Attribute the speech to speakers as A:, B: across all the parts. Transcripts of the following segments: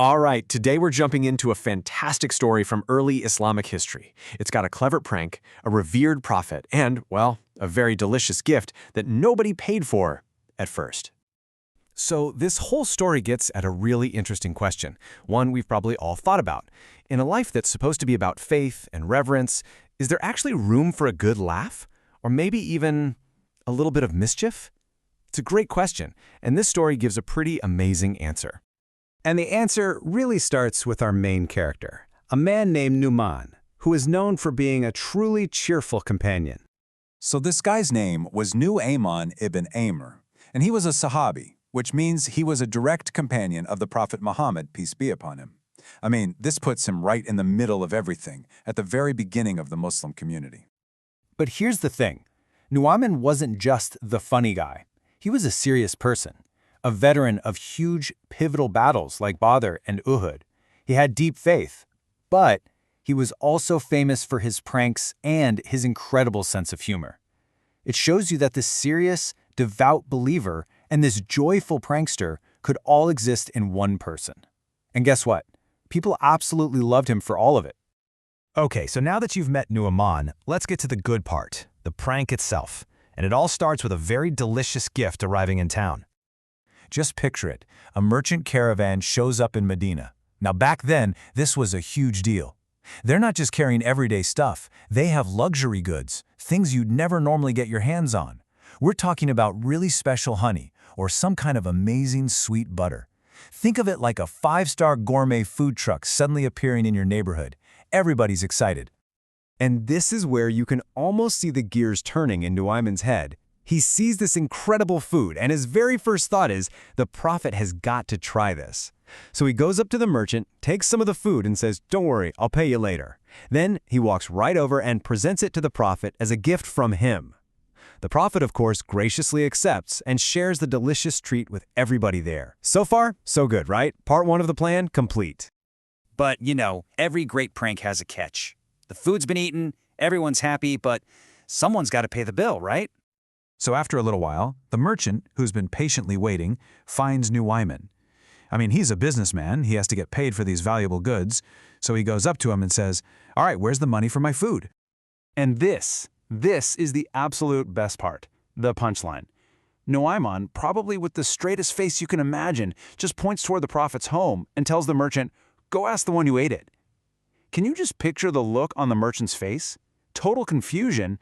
A: All right, today we're jumping into a fantastic story from early Islamic history. It's got a clever prank, a revered prophet, and, well, a very delicious gift that nobody paid for at first. So this whole story gets at a really interesting question, one we've probably all thought about. In a life that's supposed to be about faith and reverence, is there actually room for a good laugh? Or maybe even a little bit of mischief? It's a great question, and this story gives a pretty amazing answer.
B: And the answer really starts with our main character, a man named Nu'man, who is known for being a truly cheerful companion.
C: So this guy's name was Ayman ibn Amr, and he was a Sahabi, which means he was a direct companion of the Prophet Muhammad, peace be upon him. I mean, this puts him right in the middle of everything, at the very beginning of the Muslim community.
B: But here's the thing. Nu'man wasn't just the funny guy. He was a serious person, a veteran of huge, pivotal battles like Badr and Uhud. He had deep faith, but he was also famous for his pranks and his incredible sense of humor. It shows you that this serious, devout believer and this joyful prankster could all exist in one person. And guess what? People absolutely loved him for all of it.
D: Okay, so now that you've met Nu'man, let's get to the good part, the prank itself. And it all starts with a very delicious gift arriving in town.
C: Just picture it, a merchant caravan shows up in Medina. Now back then, this was a huge deal. They're not just carrying everyday stuff, they have luxury goods, things you'd never normally get your hands on. We're talking about really special honey, or some kind of amazing sweet butter. Think of it like a 5-star gourmet food truck suddenly appearing in your neighborhood. Everybody's excited.
B: And this is where you can almost see the gears turning in Nu'man's head. He sees this incredible food, and his very first thought is, the prophet has got to try this. So he goes up to the merchant, takes some of the food, and says, "Don't worry, I'll pay you later." Then he walks right over and presents it to the prophet as a gift from him. The prophet, of course, graciously accepts and shares the delicious treat with everybody there. So far, so good, right? Part 1 of the plan complete.
E: But, every great prank has a catch. The food's been eaten, everyone's happy, but someone's got to pay the bill, right?
C: So after a little while, the merchant, who's been patiently waiting, finds Nu'man. I mean, he's a businessman, he has to get paid for these valuable goods, so he goes up to him and says, "All right, where's the money for my food?"
A: And this is the absolute best part, the punchline. Nu'man, probably with the straightest face you can imagine, just points toward the prophet's home and tells the merchant, "Go ask the one who ate it." Can you just picture the look on the merchant's face? Total confusion.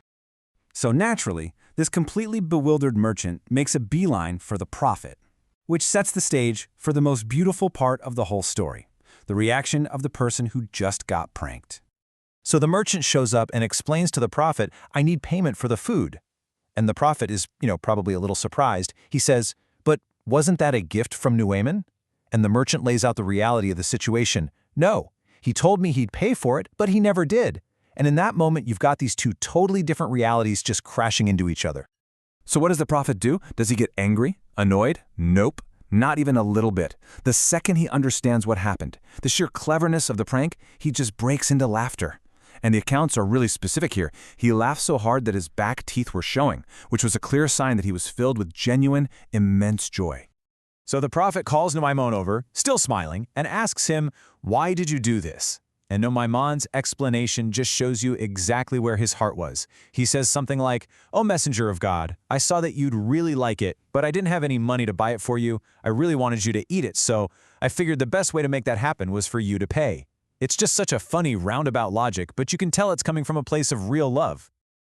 B: So naturally, this completely bewildered merchant makes a beeline for the prophet, which sets the stage for the most beautiful part of the whole story, the reaction of the person who just got pranked.
D: So the merchant shows up and explains to the prophet, "I need payment for the food." And the prophet is, probably a little surprised. He says, "But wasn't that a gift from Nu'man?" And the merchant lays out the reality of the situation. "No, he told me he'd pay for it, but he never did." And in that moment, you've got these two totally different realities just crashing into each other.
C: So what does the prophet do? Does he get angry? Annoyed? Nope. Not even a little bit. The second he understands what happened, the sheer cleverness of the prank, he just breaks into laughter. And the accounts are really specific here. He laughed so hard that his back teeth were showing, which was a clear sign that he was filled with genuine, immense joy.
D: So the prophet calls Nu'man over, still smiling, and asks him, "Why did you do this?" And Nu'man's explanation just shows you exactly where his heart was. He says something like, "Oh, messenger of God, I saw that you'd really like it, but I didn't have any money to buy it for you. I really wanted you to eat it, so I figured the best way to make that happen was for you to pay." It's just such a funny roundabout logic, but you can tell it's coming from a place of real love.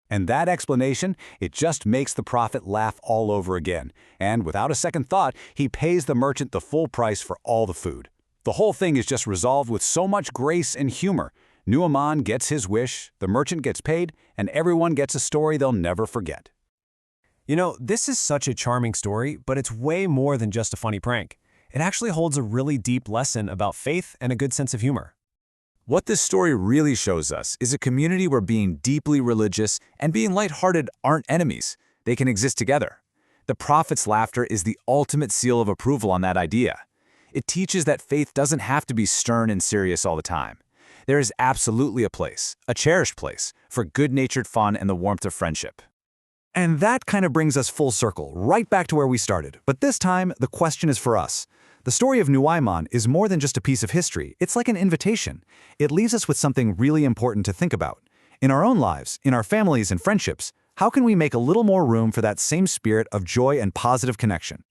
B: And that explanation, it just makes the prophet laugh all over again. And without a second thought, he pays the merchant the full price for all the food. The whole thing is just resolved with so much grace and humor. Nu'man gets his wish, the merchant gets paid, and everyone gets a story they'll never forget. This is such a charming story, but it's way more than just a funny prank. It actually holds a really deep lesson about faith and a good sense of humor.
C: What this story really shows us is a community where being deeply religious and being lighthearted aren't enemies. They can exist together. The prophet's laughter is the ultimate seal of approval on that idea. It teaches that faith doesn't have to be stern and serious all the time. There is absolutely a place, a cherished place, for good-natured fun and the warmth of friendship.
B: And that kind of brings us full circle, right back to where we started. But this time, the question is for us.
C: The story of Ayman is more than just a piece of history. It's like an invitation. It leaves us with something really important to think about. In our own lives, in our families and friendships, how can we make a little more room for that same spirit of joy and positive connection?